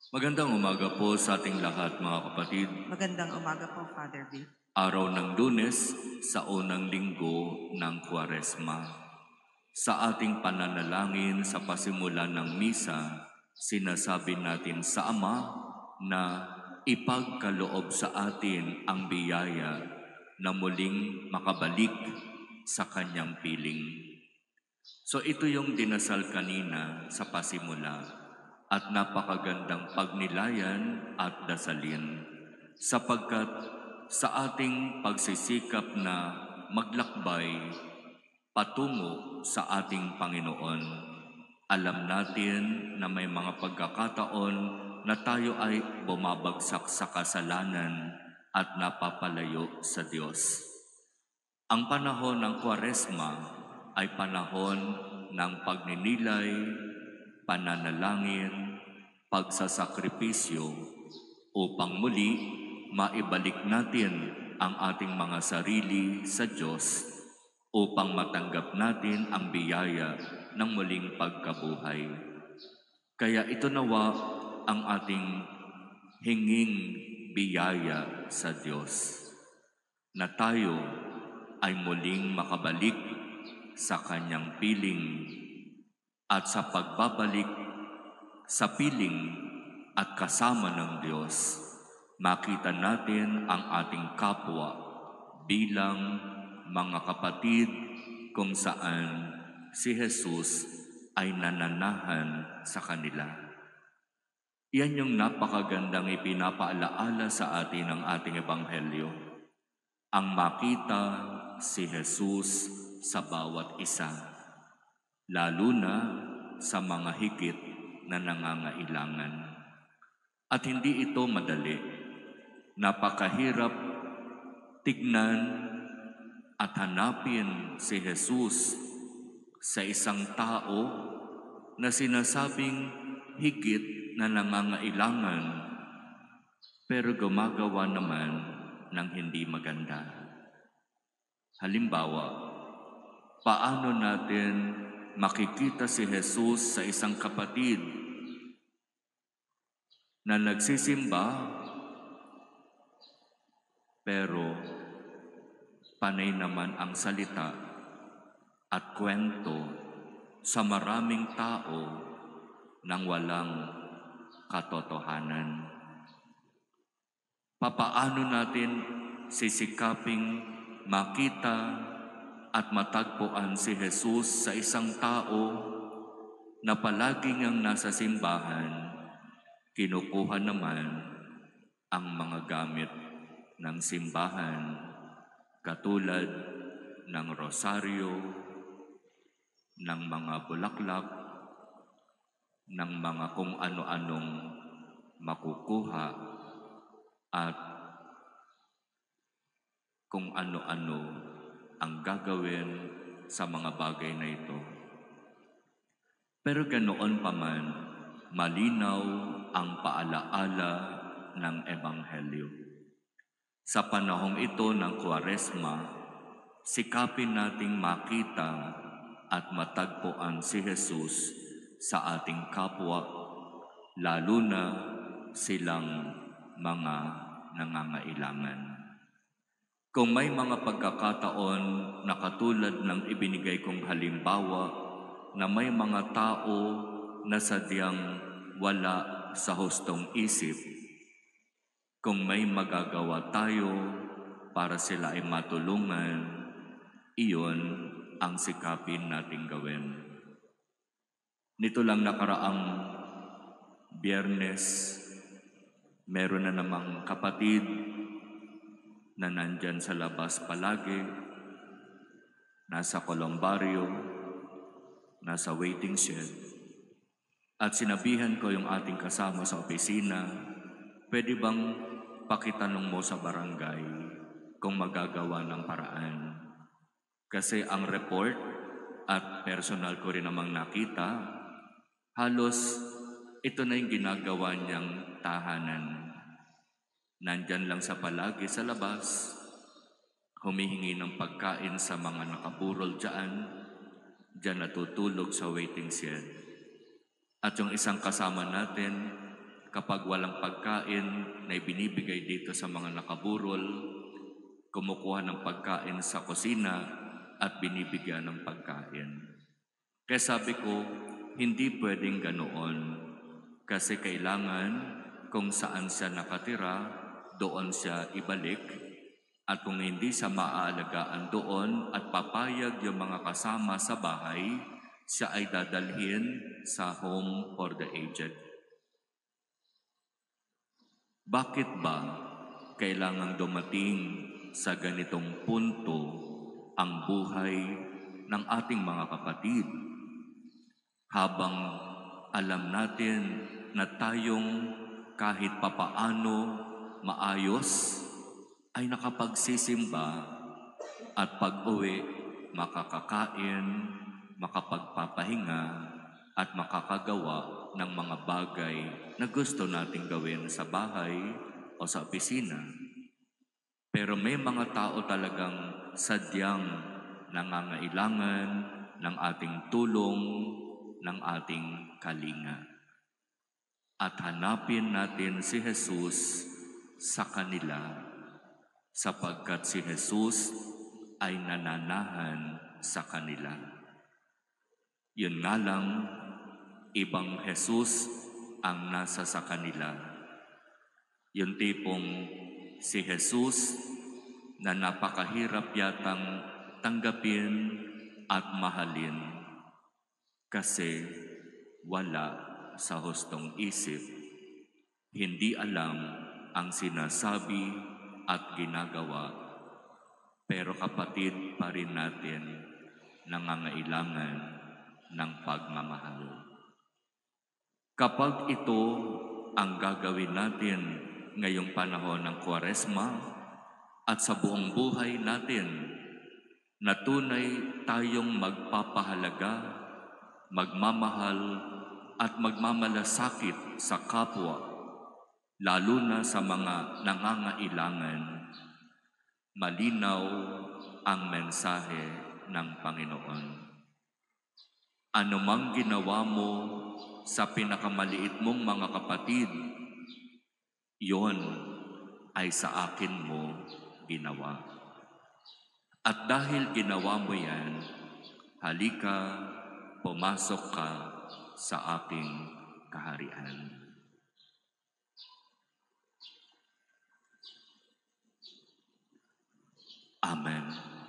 Magandang umaga po sa ating lahat, mga kapatid. Magandang umaga po, Father Vic. Araw ng Lunes sa unang linggo ng Kwaresma. Sa ating pananalangin sa pasimula ng misa, sinasabi natin sa Ama na ipagkaloob sa atin ang biyaya na muling makabalik sa kanyang piling. So ito yung dinasal kanina sa pasimula at napakagandang pagnilayan at dasalin sapagkat sa ating pagsisikap na maglakbay patungo sa ating Panginoon, alam natin na may mga pagkakataon na tayo ay bumabagsak sa kasalanan at napapalayo sa Diyos. Ang panahon ng Kwaresma ay panahon ng pagninilay, pananalangin, pagsasakripisyo upang muli maibalik natin ang ating mga sarili sa Diyos upang matanggap natin ang biyaya ng muling pagkabuhay. Kaya ito nawa ang ating hinging biyaya sa Diyos, na tayo ay muling makabalik sa kanyang piling at sa pagbabalik sa piling at kasama ng Diyos, makita natin ang ating kapwa bilang mga kapatid kung saan si Jesus ay nananahan sa kanila. Yan yung napakagandang ipinapaalaala sa atin ng ating Ebanghelyo. Ang makita si Jesus sa bawat isa, lalo na sa mga higit na nangangailangan. At hindi ito madali. Napakahirap tignan at hanapin si Jesus sa isang tao na sinasabing higit na nangangailangan pero gumagawa naman ng hindi maganda. Halimbawa, paano natin makikita si Jesus sa isang kapatid na nagsisimba pero panay naman ang salita at kwento sa maraming tao nang walang katotohanan? Papaano natin sisikaping makita at matagpuan si Jesus sa isang tao na palagi niyang nasa simbahan, kinukuha naman ang mga gamit ng simbahan katulad ng rosaryo, ng mga bulaklak, ng mga kung ano-anong makukuha at kung ano-ano ang gagawin sa mga bagay na ito. Pero ganoon pa man, malinaw ang paalaala ng Ebanghelyo. Sa panahong ito ng Kwaresma, sikapin nating makita at matagpuan si Jesus sa ating kapwa, lalo na silang mga nangangailangan. Kung may mga pagkakataon na katulad ng ibinigay kong halimbawa na may mga tao na sadyang wala sa hustong isip, kung may magagawa tayo para sila ay matulungan, iyon ang sikapin nating gawin. Nito lang nakaraang Biyernes, meron na namang kapatid na nandyan sa labas palagi, nasa kolumbaryo, nasa waiting shed. At sinabihan ko yung ating kasama sa opisina, pwede bang pakitanong mo sa barangay kung magagawa ng paraan? Kasi ang report at personal ko rin namang nakita, halos ito na yung ginagawa niyang tahanan. Nandyan lang sa palagi sa labas, humihingi ng pagkain sa mga nakaburol dyan natutulog sa waiting shed. At yung isang kasama natin, kapag walang pagkain na ibinibigay dito sa mga nakaburol, kumukuha ng pagkain sa kusina at binibigyan ng pagkain. Kaya sabi ko, hindi pwedeng ganoon kasi kailangan kung saan siya nakatira, doon siya ibalik. At kung hindi siya maaalagaan doon at papayag yung mga kasama sa bahay, siya ay dadalhin sa home for the aged. Bakit ba kailangang dumating sa ganitong punto ang buhay ng ating mga kapatid? Habang alam natin na tayong kahit papaano maayos ay nakapagsisimba at pag-uwi makakakain, makapagpapahinga at makakagawa ng mga bagay na gusto nating gawin sa bahay o sa opisina. Pero may mga tao talagang sadyang nangangailangan ng ating tulong, ng ating kalinga. At hanapin natin si Jesus sa kanila sapagkat si Jesus ay nananahan sa kanila. Yun nga lang, ibang Jesus ang nasa sa kanila. Yung tipong si Jesus na napakahirap yatang tanggapin at mahalin kasi wala sa hustong isip. Hindi alam ang sinasabi at ginagawa, pero kapatid pa rin natin nangangailangan ng pagmamahal. Kapag ito ang gagawin natin ngayong panahon ng Kwaresma at sa buong buhay natin, na tunay tayong magpapahalaga, magmamahal at magmamalasakit sa kapwa, lalo na sa mga nangangailangan, malinaw ang mensahe ng Panginoon. Ano mang ginawa mo sa pinakamaliit mong mga kapatid, iyon ay sa akin mo ginawa. At dahil ginawa mo yan, halika, pumasok ka sa aking kaharian. Amen.